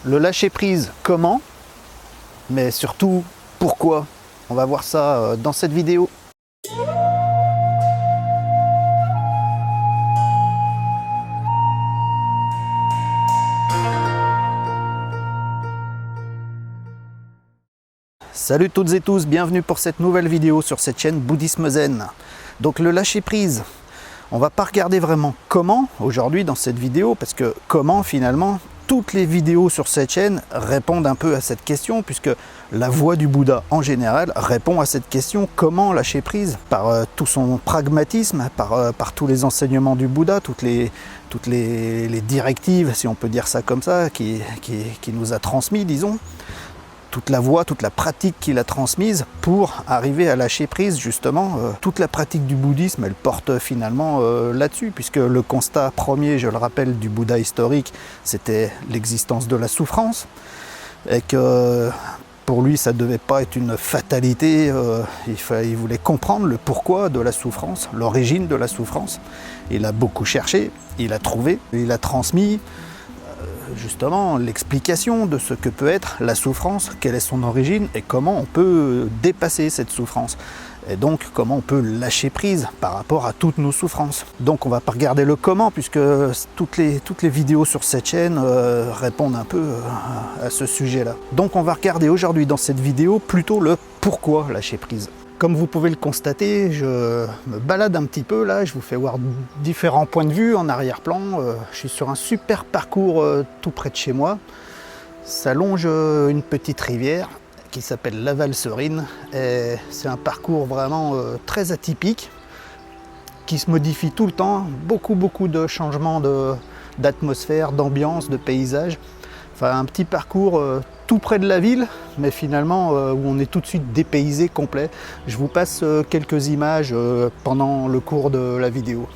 Le lâcher prise, comment? Mais surtout, pourquoi? On va voir ça dans cette vidéo. Salut toutes et tous, bienvenue pour cette nouvelle vidéo sur cette chaîne Bouddhisme Zen. Donc le lâcher prise, on va pas regarder vraiment comment aujourd'hui dans cette vidéo, parce que comment finalement, toutes les vidéos sur cette chaîne répondent un peu à cette question, puisque la voie du Bouddha en général répond à cette question, comment lâcher prise, par tout son pragmatisme, par tous les enseignements du Bouddha, toutes les directives, si on peut dire ça comme ça, qui nous a transmis, disons. Toute la voie, toute la pratique qu'il a transmise pour arriver à lâcher prise, justement. Toute la pratique du bouddhisme, elle porte finalement là-dessus, puisque le constat premier, je le rappelle, du Bouddha historique, c'était l'existence de la souffrance, et que pour lui, ça ne devait pas être une fatalité, il voulait comprendre le pourquoi de la souffrance, l'origine de la souffrance. Il a beaucoup cherché, il a trouvé, il a transmis, justement l'explication de ce que peut être la souffrance, quelle est son origine et comment on peut dépasser cette souffrance. Et donc comment on peut lâcher prise par rapport à toutes nos souffrances. Donc on va pas regarder le comment, puisque toutes les vidéos sur cette chaîne répondent un peu à ce sujet-là. Donc on va regarder aujourd'hui dans cette vidéo plutôt le pourquoi lâcher prise. Comme vous pouvez le constater, je me balade un petit peu là, je vous fais voir différents points de vue en arrière-plan. Je suis sur un super parcours tout près de chez moi. Ça longe une petite rivière qui s'appelle la Valserine. Et c'est un parcours vraiment très atypique, qui se modifie tout le temps. Beaucoup de changements d'atmosphère, d'ambiance, de paysage. Enfin, un petit parcours tout près de la ville, mais finalement où on est tout de suite dépaysé complet. Je vous passe quelques images pendant le cours de la vidéo.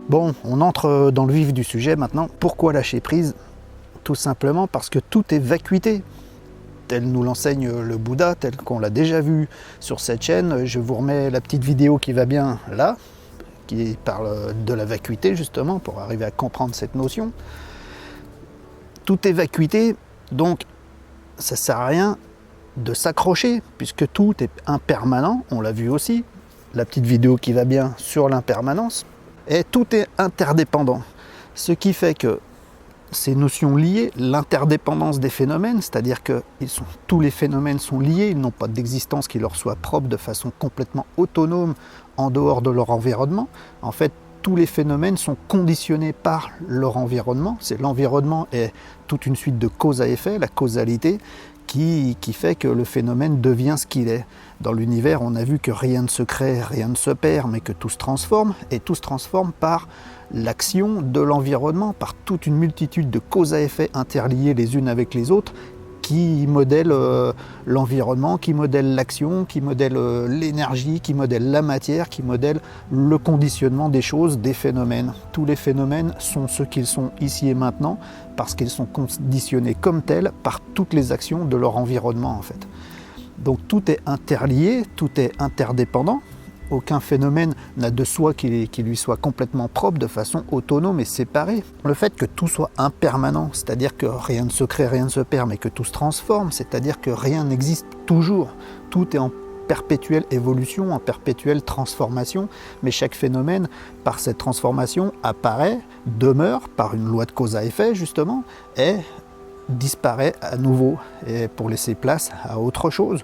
Bon, on entre dans le vif du sujet maintenant. Pourquoi lâcher prise? Tout simplement parce que tout est vacuité, tel nous l'enseigne le Bouddha, tel qu'on l'a déjà vu sur cette chaîne. Je vous remets la petite vidéo qui va bien là, qui parle de la vacuité justement, pour arriver à comprendre cette notion. Tout est vacuité, donc ça ne sert à rien de s'accrocher, puisque tout est impermanent, on l'a vu aussi. La petite vidéo qui va bien sur l'impermanence. Et tout est interdépendant, ce qui fait que ces notions liées, l'interdépendance des phénomènes, c'est-à-dire que tous les phénomènes sont liés, ils n'ont pas d'existence qui leur soit propre de façon complètement autonome en dehors de leur environnement. En fait, tous les phénomènes sont conditionnés par leur environnement. C'est l'environnement et toute une suite de cause à effet, la causalité, qui fait que le phénomène devient ce qu'il est. Dans l'univers, on a vu que rien ne se crée, rien ne se perd, mais que tout se transforme, et tout se transforme par l'action de l'environnement, par toute une multitude de causes à effet interliées les unes avec les autres, qui modèlent l'environnement, qui modèlent l'action, qui modèlent l'énergie, qui modèlent la matière, qui modèlent le conditionnement des choses, des phénomènes. Tous les phénomènes sont ce qu'ils sont ici et maintenant, parce qu'ils sont conditionnés comme tels par toutes les actions de leur environnement en fait. Donc tout est interlié, tout est interdépendant, Aucun phénomène n'a de soi qui lui soit complètement propre, de façon autonome et séparée. Le fait que tout soit impermanent, c'est-à-dire que rien ne se crée, rien ne se perd, mais que tout se transforme, c'est-à-dire que rien n'existe toujours. Tout est en perpétuelle évolution, en perpétuelle transformation, mais chaque phénomène, par cette transformation, apparaît, demeure, par une loi de cause à effet justement, et disparaît à nouveau, et pour laisser place à autre chose.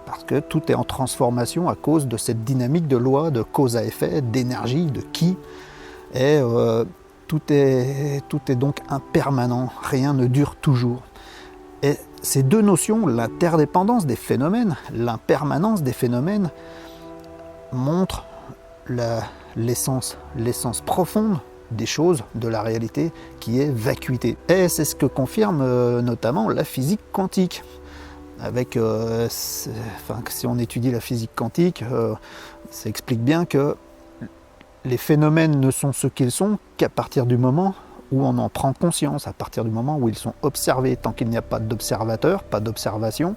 Parce que tout est en transformation à cause de cette dynamique de loi, de cause à effet, d'énergie, de qui. Et tout est donc impermanent, rien ne dure toujours. Et ces deux notions, l'interdépendance des phénomènes, l'impermanence des phénomènes, montrent l'essence profonde des choses, de la réalité, qui est vacuité. Et c'est ce que confirme notamment la physique quantique. Avec, si on étudie la physique quantique, ça explique bien que les phénomènes ne sont ce qu'ils sont qu'à partir du moment où on en prend conscience, à partir du moment où ils sont observés. Tant qu'il n'y a pas d'observateur, pas d'observation,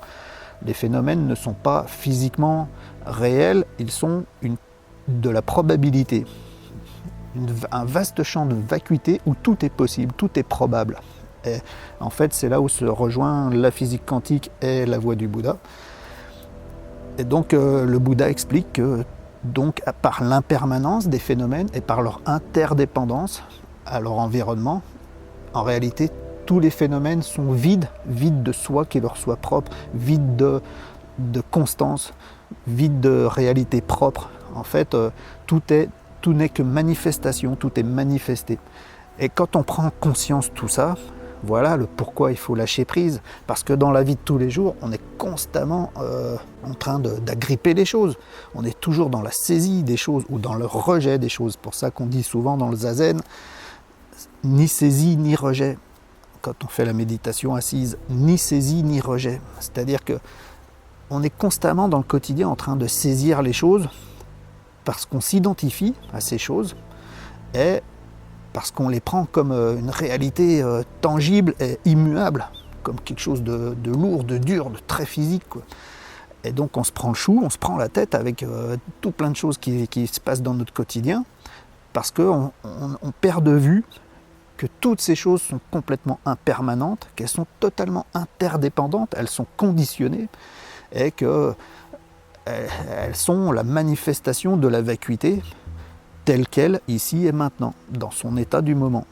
les phénomènes ne sont pas physiquement réels, ils sont de la probabilité. Un vaste champ de vacuité où tout est possible, tout est probable. Et en fait, c'est là où se rejoint la physique quantique et la voie du Bouddha. Et donc, le Bouddha explique que, donc, par l'impermanence des phénomènes et par leur interdépendance à leur environnement, en réalité, tous les phénomènes sont vides de soi qui leur soit propre, vides de constance, vides de réalité propre. En fait, tout n'est que manifestation, tout est manifesté. Et quand on prend conscience de tout ça, voilà le pourquoi il faut lâcher prise. Parce que dans la vie de tous les jours, on est constamment en train d'agripper les choses. On est toujours dans la saisie des choses ou dans le rejet des choses. C'est pour ça qu'on dit souvent dans le zazen, ni saisie ni rejet. Quand on fait la méditation assise, ni saisie ni rejet. C'est-à-dire que on est constamment dans le quotidien en train de saisir les choses parce qu'on s'identifie à ces choses et parce qu'on les prend comme une réalité tangible et immuable, comme quelque chose de lourd, de dur, de très physique, quoi. Et donc on se prend le chou, on se prend la tête avec tout plein de choses qui se passent dans notre quotidien, parce qu'on perd de vue que toutes ces choses sont complètement impermanentes, qu'elles sont totalement interdépendantes, elles sont conditionnées, et qu'elles sont la manifestation de la vacuité, telle qu'elle, ici et maintenant, dans son état du moment.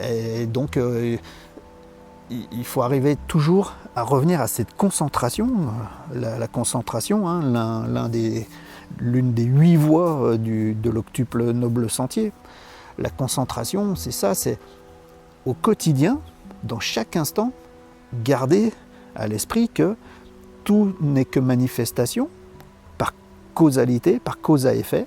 Et donc, il faut arriver toujours à revenir à cette concentration. La concentration, hein, l'une des 8 voies de l'octuple noble sentier. La concentration, c'est ça, c'est au quotidien, dans chaque instant, garder à l'esprit que tout n'est que manifestation, par causalité, par cause à effet,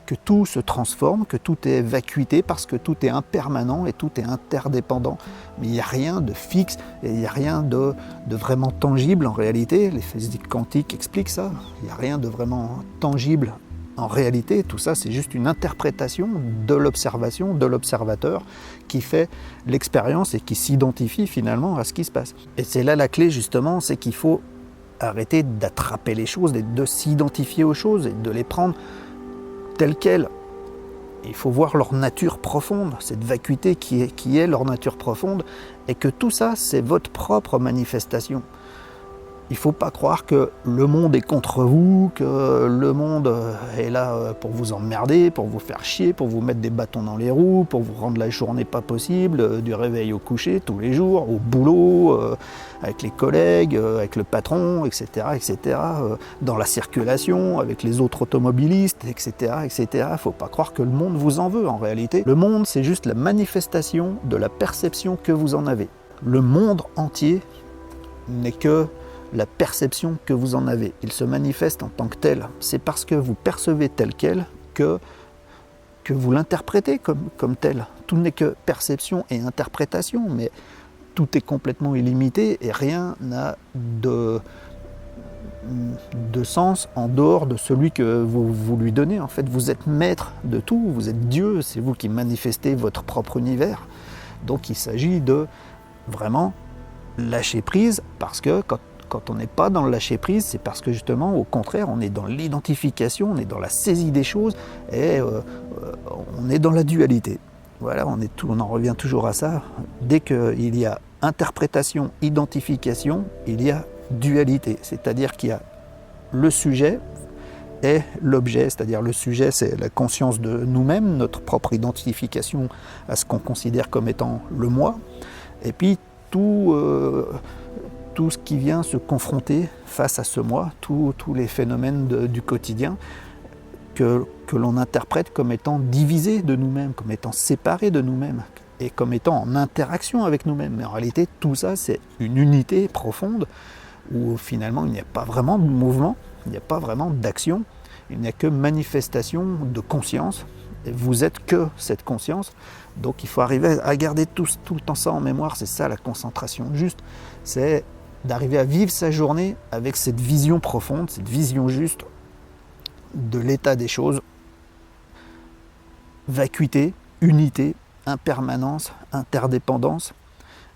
que tout se transforme, que tout est vacuité parce que tout est impermanent et tout est interdépendant. Mais il n'y a rien de fixe et il n'y a rien de vraiment tangible en réalité. Les physiques quantiques expliquent ça. Il n'y a rien de vraiment tangible en réalité. Tout ça, c'est juste une interprétation de l'observation, de l'observateur qui fait l'expérience et qui s'identifie finalement à ce qui se passe. Et c'est là la clé justement, c'est qu'il faut arrêter d'attraper les choses, de s'identifier aux choses et de les prendre telles quelles. Il faut voir leur nature profonde, cette vacuité qui est leur nature profonde, et que tout ça, c'est votre propre manifestation. Il ne faut pas croire que le monde est contre vous, que le monde est là pour vous emmerder, pour vous faire chier, pour vous mettre des bâtons dans les roues, pour vous rendre la journée pas possible, du réveil au coucher, tous les jours, au boulot, avec les collègues, avec le patron, etc., dans la circulation, avec les autres automobilistes, etc., etc. Il ne faut pas croire que le monde vous en veut en réalité. Le monde, c'est juste la manifestation de la perception que vous en avez. Le monde entier n'est que la perception que vous en avez. Il se manifeste en tant que tel. C'est parce que vous percevez tel quel que vous l'interprétez comme tel. Tout n'est que perception et interprétation, mais tout est complètement illimité et rien n'a de sens en dehors de celui que vous lui donnez. En fait, vous êtes maître de tout, vous êtes Dieu, c'est vous qui manifestez votre propre univers. Donc il s'agit de vraiment lâcher prise, parce que Quand on n'est pas dans le lâcher-prise, c'est parce que justement, au contraire, on est dans l'identification, on est dans la saisie des choses et on est dans la dualité. Voilà, on en revient toujours à ça. Dès qu'il y a interprétation, identification, il y a dualité. C'est-à-dire qu'il y a le sujet et l'objet. C'est-à-dire le sujet, c'est la conscience de nous-mêmes, notre propre identification à ce qu'on considère comme étant le moi. Et puis tout ce qui vient se confronter face à ce moi, tous les phénomènes du quotidien que l'on interprète comme étant divisés de nous-mêmes, comme étant séparés de nous-mêmes et comme étant en interaction avec nous-mêmes. Mais en réalité, tout ça, c'est une unité profonde où finalement, il n'y a pas vraiment de mouvement, il n'y a pas vraiment d'action, il n'y a que manifestation de conscience. Et vous êtes que cette conscience, donc il faut arriver à garder tout le temps ça en mémoire. C'est ça la concentration juste, c'est d'arriver à vivre sa journée avec cette vision profonde, cette vision juste de l'état des choses, vacuité, unité, impermanence, interdépendance,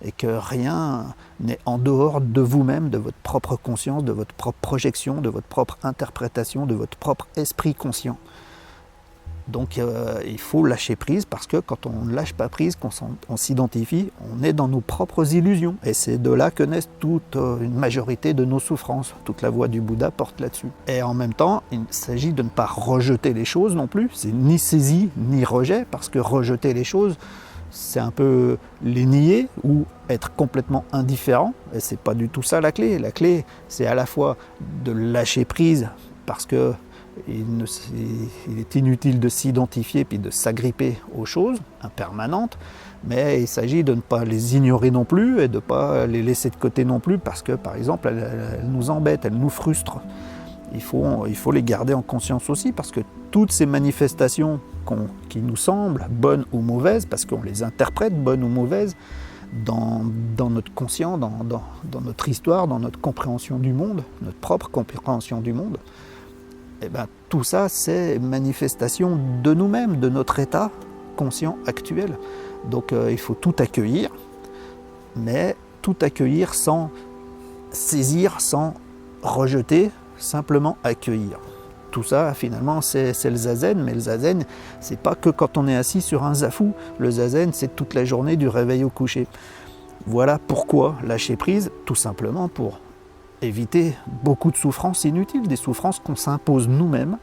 et que rien n'est en dehors de vous-même, de votre propre conscience, de votre propre projection, de votre propre interprétation, de votre propre esprit conscient. Donc il faut lâcher prise, parce que quand on ne lâche pas prise, qu'on s'identifie, on est dans nos propres illusions. Et c'est de là que naissent toute une majorité de nos souffrances. Toute la voie du Bouddha porte là-dessus. Et en même temps, il s'agit de ne pas rejeter les choses non plus. C'est ni saisie ni rejet, parce que rejeter les choses, c'est un peu les nier ou être complètement indifférent. Et c'est pas du tout ça la clé. La clé, c'est à la fois de lâcher prise, parce que il est inutile de s'identifier puis de s'agripper aux choses impermanentes, mais il s'agit de ne pas les ignorer non plus et de ne pas les laisser de côté non plus, parce que par exemple elles nous embêtent, elles nous frustrent. Il faut les garder en conscience aussi, parce que toutes ces manifestations qui nous semblent bonnes ou mauvaises, parce qu'on les interprète bonnes ou mauvaises dans notre conscient, dans notre histoire, dans notre compréhension du monde, notre propre compréhension du monde, et bien, tout ça, c'est manifestation de nous-mêmes, de notre état conscient actuel. Donc il faut tout accueillir, mais tout accueillir sans saisir, sans rejeter, simplement accueillir. Tout ça, finalement, c'est le zazen, mais le zazen, c'est pas que quand on est assis sur un zafou. Le zazen, c'est toute la journée du réveil au coucher. Voilà pourquoi lâcher prise, tout simplement pour éviter beaucoup de souffrances inutiles, des souffrances qu'on s'impose nous-mêmes,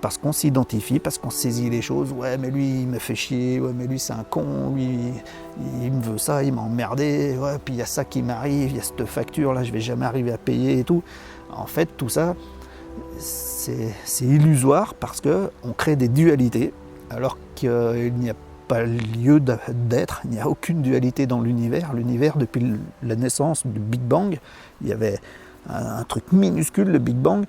parce qu'on s'identifie, parce qu'on saisit les choses. Ouais, mais lui, il me fait chier, ouais, mais lui, c'est un con, lui, il me veut ça, il m'a emmerdé, ouais, puis il y a ça qui m'arrive, il y a cette facture, là, je vais jamais arriver à payer et tout. En fait, tout ça, c'est illusoire, parce qu'on crée des dualités, alors qu'il n'y a pas lieu d'être, il n'y a aucune dualité dans l'univers. L'univers, depuis la naissance du Big Bang, il y avait un truc minuscule, le Big Bang.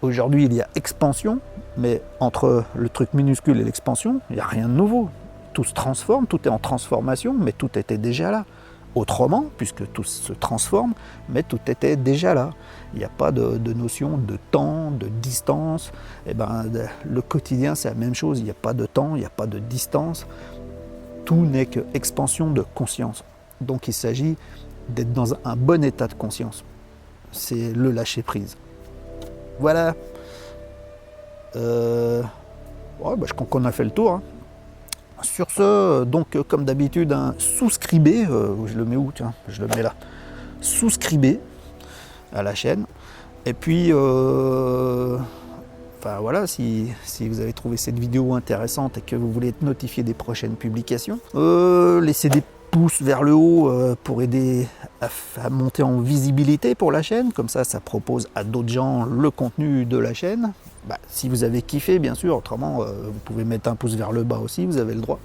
Aujourd'hui, il y a expansion, mais entre le truc minuscule et l'expansion, il n'y a rien de nouveau. Tout se transforme, tout est en transformation, mais tout était déjà là. Autrement, puisque tout se transforme, mais tout était déjà là. Il n'y a pas de notion de temps, de distance. Et le quotidien, c'est la même chose. Il n'y a pas de temps, il n'y a pas de distance. Tout n'est que expansion de conscience. Donc il s'agit d'être dans un bon état de conscience. C'est le lâcher prise. Voilà. Je crois qu'on a fait le tour. Sur ce, donc comme d'habitude, souscribez, je le mets où, tiens, je le mets là, souscribez à la chaîne, et puis, voilà, si vous avez trouvé cette vidéo intéressante et que vous voulez être notifié des prochaines publications, laissez des pouces vers le haut pour aider à monter en visibilité pour la chaîne, comme ça propose à d'autres gens le contenu de la chaîne. Si vous avez kiffé, bien sûr, autrement vous pouvez mettre un pouce vers le bas aussi, vous avez le droit.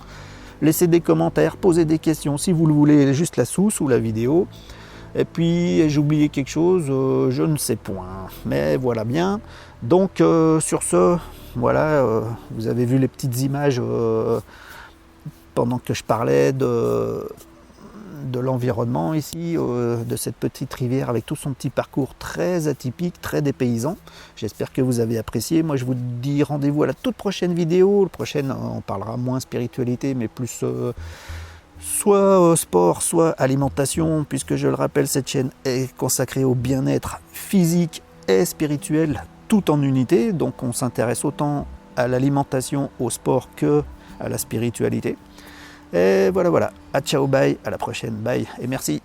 Laissez des commentaires, posez des questions si vous le voulez, juste là sous la vidéo. Et puis j'ai oublié quelque chose, je ne sais point, mais voilà bien. Donc sur ce, voilà, vous avez vu les petites images pendant que je parlais de l'environnement ici, de cette petite rivière avec tout son petit parcours très atypique, très dépaysant. J'espère que vous avez apprécié. Moi je vous dis rendez-vous à la toute prochaine vidéo. La prochaine, on parlera moins spiritualité, mais plus soit sport, soit alimentation, puisque je le rappelle, cette chaîne est consacrée au bien-être physique et spirituel, tout en unité. Donc on s'intéresse autant à l'alimentation, au sport que à la spiritualité. Et voilà. À ciao, bye, à la prochaine, bye et merci.